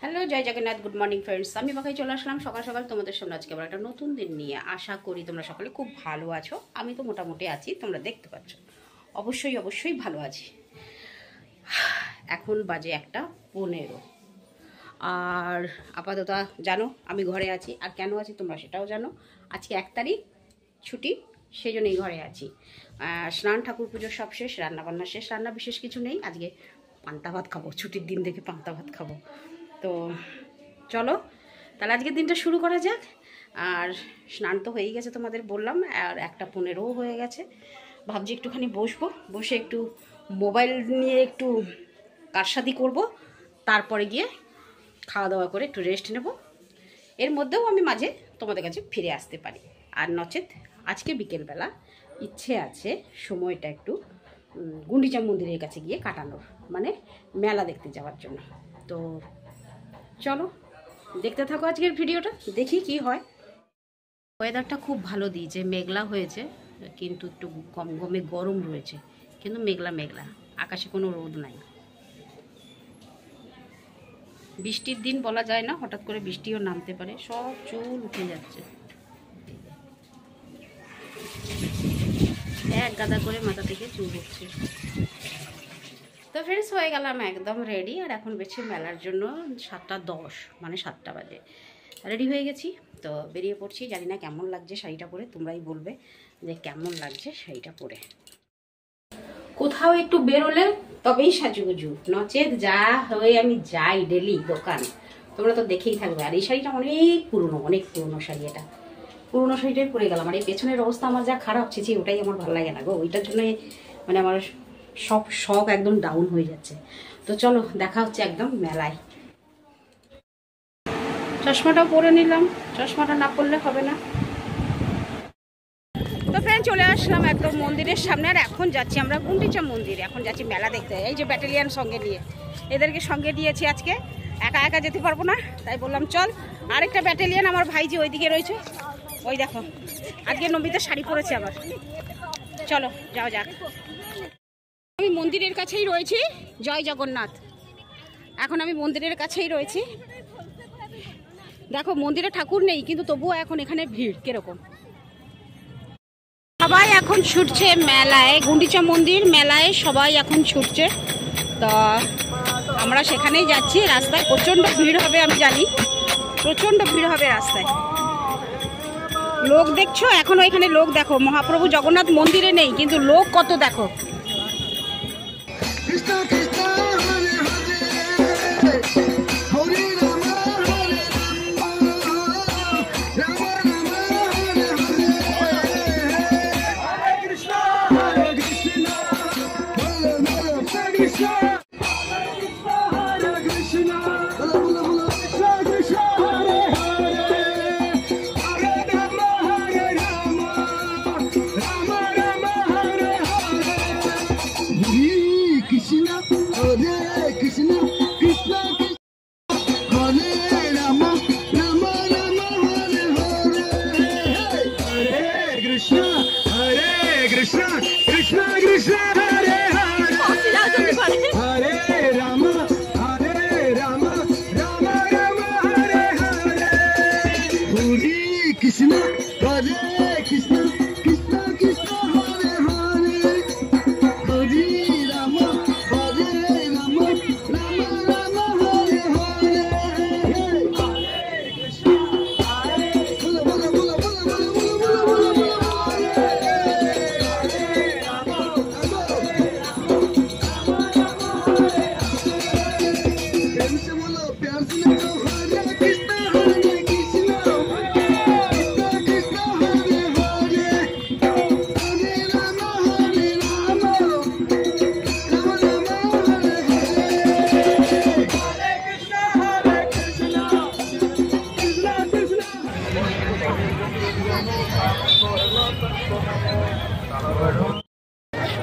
Hello জয় Jagannath, good morning friends. আমি বাকাই চলে আসলাম সকাল সকাল তোমাদের সামনে আজকে আবার একটা নতুন দিন নিয়ে। আশা করি তোমরা সকলে খুব ভালো আছো। আমি তো মোটামুটি আছি, তোমরা দেখতে পাচ্ছ। অবশ্যই ভালো আছি। এখন বাজে 1:15 আর আপাতত জানো আমি ঘরে আছি। আর কেন আছি তোমরা সেটাও জানো। আজকে 1 তারিখ, ছুটি, সেই জন্যই ঘরে আছি। স্নান ঠাকুর পুজো সব শেষ, রান্নাবান্না শেষ। রান্না বিশেষ কিছু নেই, আজকে পান্তা ভাত খাবো। ছুটির দিন দেখে পান্তা ভাত খাবো। তো চলো তাহলে আজকের দিনটা শুরু করা যাক। আর স্নান তো হয়েই গেছে তোমাদের বললাম, আর 1:15 হয়ে গেছে। ভাবছি একটুখানি বসে একটু মোবাইল নিয়ে একটু কারসাদি করব, তারপরে গিয়ে খাওয়া দাওয়া করে একটু রেস্ট নেব। এর মধ্যেও আমি মাঝে তোমাদের কাছে ফিরে আসতে পারি। আর নচেত আজকে বিকেলবেলা ইচ্ছে আছে সময়টা একটু গুন্ডিচা মন্দিরের কাছে গিয়ে কাটানোর, মানে মেলা দেখতে যাওয়ার জন্য। তো চলো দেখতে থাকো আজকের ভিডিওটা, দেখি কি হয়। ওয়েদারটা খুব ভালো দিয়েছে, মেঘলা হয়েছে, কিন্তু একটু গমে গরম রয়েছে, কিন্তু মেঘলা আকাশে কোনো রোদ নাই। বৃষ্টির দিন বলা যায় না, হঠাৎ করে বৃষ্টিও নামতে পারে। সব চুল উঠে যাচ্ছে, এক গাদা করে মাথা থেকে চুল উঠছে। তো ফ্রেন্ডস হয়ে গেলাম একদম রেডি। আর এখন বেছে মেলার জন্য 7:10, মানে 7টা বাজে। রেডি হয়ে গেছি, তো বেরিয়ে পড়ছি। জানি না কেমন লাগছে শাড়িটা পরে, তোমরাই বলবে যে কেমন লাগছে শাড়িটা পরে। কোথাও একটু বেরোলে তবেই সাজুগুজু, নচেত যা হয়ে আমি যাই ডেলি দোকান, তোমরা তো দেখেই থাকবে। আর এই শাড়িটা অনেক পুরনো শাড়ি। এটা পুরনো শাড়িটাই পরে গেলাম। আর এই পেছনের অবস্থা আমার যা খারাপ ছিল, ওটাই আমার ভালো লাগে না গো। ওইটার জন্য মানে আমার সব শখ একদম ডাউন হয়ে যাচ্ছে। তো চলো দেখা হচ্ছে একদম মেলায়। চশমাটাও পরে নিলাম, চশমাটা না পরলে হবে না। তো ফ্রেন্ড চলে আসলাম একদম মন্দিরের সামনে। আর এখন যাচ্ছি আমরা গুন্ডিচা মন্দিরে। এখন যাচ্ছি মেলা দেখতে। এই যে ব্যাটালিয়ান সঙ্গে নিয়ে, এদেরকে সঙ্গে দিয়েছি আজকে। একা যেতে পারবো না, তাই বললাম চল। আরেকটা ব্যাটালিয়ান আমার ভাই যে ওইদিকে রয়েছে, ওই দেখো আজকে নমিতা শাড়ি পরেছে আবার। চলো যাওয়া যাক। আমি মন্দিরের কাছেই রয়েছি, জয় জগন্নাথ। এখন আমি মন্দিরের কাছেই রয়েছি। দেখো মন্দিরে ঠাকুর নেই, কিন্তু তবুও এখন এখানে ভিড় কিরকম। সবাই এখন ছুটছে মেলায়, গুন্ডিচা মন্দির মেলায় সবাই এখন ছুটছে। তো আমরা সেখানেই যাচ্ছি। রাস্তায় প্রচণ্ড ভিড় হবে, আমি জানি প্রচণ্ড ভিড় হবে রাস্তায়। লোক দেখছো এখনো, এখানে লোক দেখো। মহাপ্রভু জগন্নাথ মন্দিরে নেই, কিন্তু লোক কত দেখো।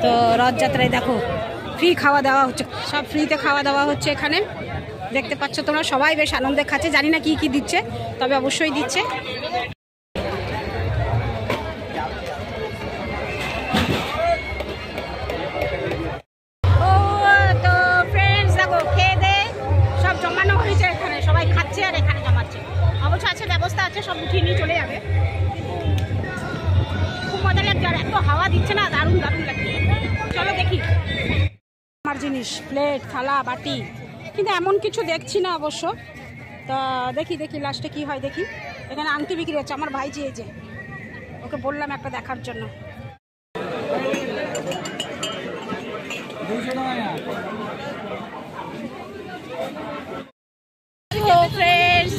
তো রথযাত্রায় দেখো ফ্রি খাওয়া দাওয়া হচ্ছে, সব ফ্রিতে খাওয়া দাওয়া হচ্ছে এখানে। দেখতে পাচ্ছ তোমরা, সবাই বেশ আনন্দে খাচ্ছে। জানি না কি দিচ্ছে, তবে অবশ্যই দিচ্ছে। ও তো ফ্রেন্ডস দেখো খেয়ে দে সব জমানো হয়েছে এখানে, সবাই সবাই খাচ্ছে আর এখানে জমাচ্ছে। অবশ্য আছে, ব্যবস্থা আছে, সব উঠিয়ে নিয়ে চলে যাবে। খুব মজা লাগছে, আর এত হাওয়া দিচ্ছে না, দারুণ দারুণ লাগছে। চলো দেখি আমার জিনিস, প্লেট, থালা, বাটি, কিন্তু এমন কিছু দেখছি না অবশ্য। তা দেখি লাস্টে কি হয় দেখি। এখানে আংটি বিক্রি হচ্ছে, আমার ভাই চেয়েছে, ওকে বললাম একটা দেখার জন্য।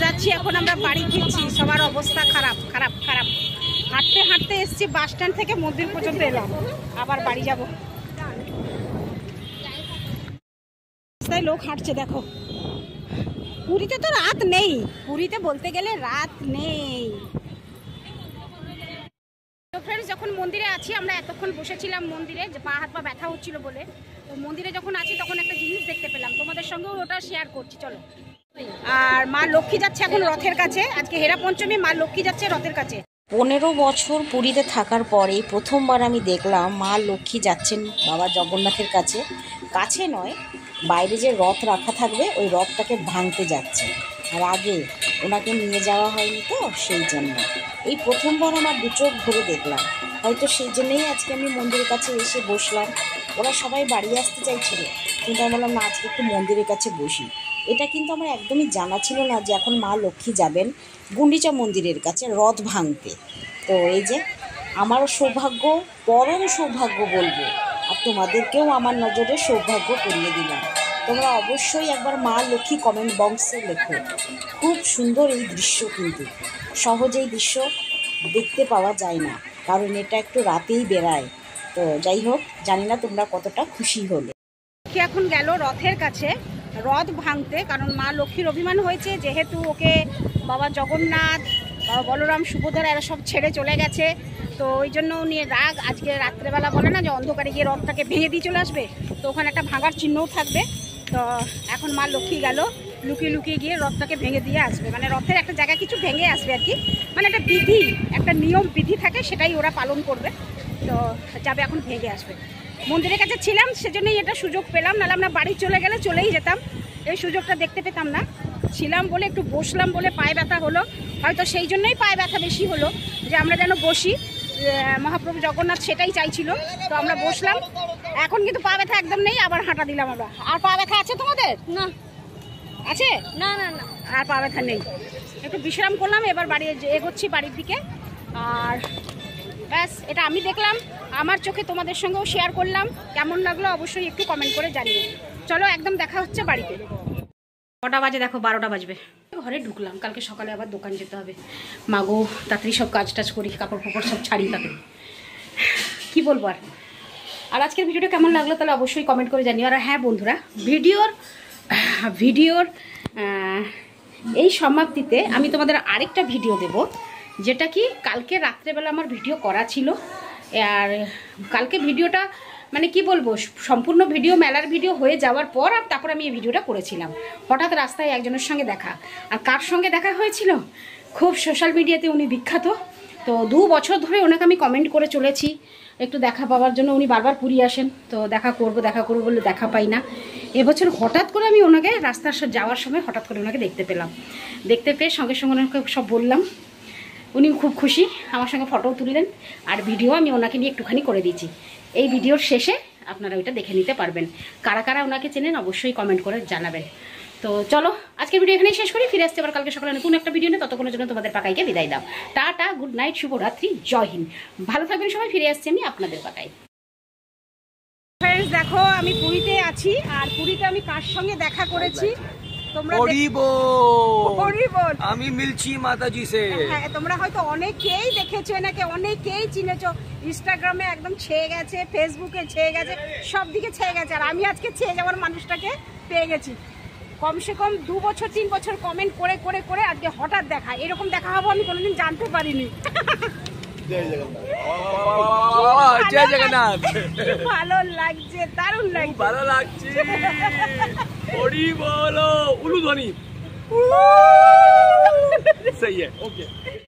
যাচ্ছি এখন আমরা বাড়ি ফিরছি, সবার অবস্থা খারাপ খারাপ খারাপ। হাঁটতে হাঁটতে এসছি, বাস স্ট্যান্ড থেকে মন্দির পর্যন্ত এলাম, আবার বাড়ি যাব। রাস্তায় লোক হাঁটছে দেখো। পুরীতে তো রাত নেই, পুরীতে বলতে গেলে রাত নেই। তো ফ্রেন্ডস, যখন মন্দিরে আছি, আমরা এতক্ষণ বসেছিলাম মন্দিরে, যে পা হাত পা ব্যথা হচ্ছিল বলে। তো মন্দিরে যখন আছি তখন একটা জিনিস দেখতে পেলাম, তোমাদের সঙ্গেও ওটা শেয়ার করছি, চলো। আর মা লক্ষ্মী যাচ্ছে এখন রথের কাছে, আজকে হেরা পঞ্চমী, মা লক্ষ্মী যাচ্ছে রথের কাছে। 15 বছর পুরীতে থাকার পরে প্রথমবার আমি দেখলাম মা লক্ষ্মী যাচ্ছেন বাবা জগন্নাথের কাছে। কাছে নয়, বাইরে যে রথ রাখা থাকবে ওই রথটাকে ভাঙতে যাচ্ছে। আর আগে ওনাকে নিয়ে যাওয়া হয়নি, তো সেই জন্য এই প্রথমবার আমার দু চোখ ভরে দেখলাম। হয়তো সেই জন্যই আজকে আমি মন্দিরের কাছে এসে বসলাম। ওরা সবাই বাড়ি আসতে চাইছিল, কিন্তু আমি বললাম না, আজকে একটু মন্দিরের কাছে বসি। এটা কিন্তু আমার একদমই জানা ছিল না যে এখন মা লক্ষ্মী যাবেন গুন্ডিচা মন্দিরের কাছে রথ ভাঙতে। তো এই যে আমারও সৌভাগ্য, পরম সৌভাগ্য বলবো, আর তোমাদেরকেও আমার নজরে সৌভাগ্য করিয়ে দিলাম। তোমরা অবশ্যই একবার মা লক্ষ্মী কমেন্ট বক্সে লেখো। খুব সুন্দর এই দৃশ্য, কিন্তু সহজেই দৃশ্য দেখতে পাওয়া যায় না, কারণ এটা একটু রাতেই বেড়ায়। তো যাই হোক, জানি না তোমরা কতটা খুশি হলে। এখন গেল রথের কাছে রথ ভাঙতে, কারণ মা লক্ষ্মীর অভিমান হয়েছে, যেহেতু ওকে বাবা জগন্নাথ, বাবা বলরাম, সুভদ্রা এরা সব ছেড়ে চলে গেছে। তো ওই জন্য উনি রাগ, আজকে রাত্রেবেলা বলে না যে অন্ধকারে গিয়ে রথটাকে ভেঙে দিয়ে চলে আসবে, তো ওখানে একটা ভাঙার চিহ্নও থাকবে। তো এখন মা লক্ষ্মী গেল লুকিয়ে লুকিয়ে গিয়ে রথটাকে ভেঙে দিয়ে আসবে, মানে রথের একটা জায়গা কিছু ভেঙে আসবে আর কি, মানে একটা বিধি, একটা নিয়ম বিধি থাকে, সেটাই ওরা পালন করবে। তো যাবে এখন ভেঙে আসবে। মন্দিরের কাছে ছিলাম, সেজন্যই এটা সুযোগ পেলাম, নাহলে আমরা বাড়ি চলে গেলে চলেই যেতাম, এই সুযোগটা দেখতে পেতাম না। ছিলাম বলে, একটু বসলাম বলে পায়ে ব্যথা হলো, হয়তো সেই জন্যই পায়ে ব্যথা বেশি হলো, যে আমরা যেন বসি, মহাপ্রভু জগন্নাথ সেটাই চাইছিল। তো আমরা বসলাম, এখন কিন্তু পা ব্যথা একদম নেই, আবার হাঁটা দিলাম আমরা। আর পা ব্যথা আছে তোমাদের? না আছে? না না না, আর পা ব্যথা নেই। একটু বিশ্রাম করলাম, এবার বাড়ি এগোচ্ছি বাড়ির দিকে। আর ব্যাস, এটা আমি দেখলাম, আমার চোখে তোমাদের সঙ্গেও শেয়ার করলাম। কেমন লাগলো অবশ্যই একটু কমেন্ট করে জানিও। চলো, একদম দেখা হচ্ছে বাড়িতে। কটা বাজে দেখো, 12টা বাজবে। ঘরে ঢুকলাম, কালকে সকালে আবার দোকান যেতে হবে। মাগো, তাড়াতাড়ি সব কাজ টাজ করি, কাপড় ফাপড় সব ছাড়ি, তাতে কি বলবো আর। আর আজকের ভিডিওটা কেমন লাগলো তাহলে অবশ্যই কমেন্ট করে জানিও। আর হ্যাঁ বন্ধুরা, ভিডিওর এই সমাপ্তিতে আমি তোমাদের আরেকটা ভিডিও দেব, যেটা কি কালকে রাত্রেবেলা আমার ভিডিও করা ছিল। আর কালকে ভিডিওটা মানে কি বলবো, সম্পূর্ণ ভিডিও মেলার ভিডিও হয়ে যাওয়ার পর আর তারপর আমি এই ভিডিওটা করেছিলাম। হঠাৎ রাস্তায় একজনের সঙ্গে দেখা, আর কার সঙ্গে দেখা হয়েছিল, খুব সোশ্যাল মিডিয়াতে উনি বিখ্যাত। তো 2 বছর ধরে ওনাকে আমি কমেন্ট করে চলেছি একটু দেখা পাওয়ার জন্য। উনি বারবার পুরী আসেন, তো দেখা করবো বলে দেখা পাই না। এবছর হঠাৎ করে আমি ওনাকে রাস্তার যাওয়ার সময় হঠাৎ করে ওনাকে দেখতে পেলাম। দেখতে পেয়ে সঙ্গে সঙ্গে ওনাকে সব বললাম, উনি খুব খুশি, আমার সঙ্গে ফটোও তুললেন, আর ভিডিও আমি ওনাকে নিয়ে একটুখানি করে দিয়েছি। এই ভিডিওর শেষে আপনারা ওইটা দেখে নিতে পারবেন। কারা কারা ওনাকে চেনেন অবশ্যই কমেন্ট করে জানাবেন। তো চলো, আজকের ভিডিও এখানেই শেষ করি। ফিরে আসতে আবার কালকে সকালে নতুন একটা ভিডিও নিয়ে, ততক্ষণের জন্য তোমাদের পাকাইকে বিদায় দাও। টাটা, গুড নাইট, শুভরাত্রি, জয় হিন্দ। ভালো থাকবেন সবাই, ফিরে আসছি আমি আপনাদের পাকাই। ফ্রেন্ডস দেখো, আমি পুরীতে আছি, আর পুরীতে আমি কার সঙ্গে দেখা করেছি আমি মিলছি মাতাজি সে। হ্যাঁ, তোমরা হয়তো অনেকেই দেখেছো এনাকে, অনেকেই চিনেছো। ইনস্টাগ্রামে একদম ছেয়ে গেছে, ফেসবুকে ছেয়ে গেছে, সব দিকে ছেয়ে গেছে। আর আমি আজকে ছেয়ে যাওয়ার মানুষটাকে পেয়ে গেছি। কমসে কম 2 বছর 3 বছর কমেন্ট করে করে করে আজকে হঠাৎ দেখা, এরকম দেখা হবো আমি কোনোদিন জানতে পারিনি। জয় জগন্নাথ। ভালো লাগছে, দারুণ লাগছে, ভালো লাগছে। হরি বলো, উলুধ্বনি। सही है, ओके।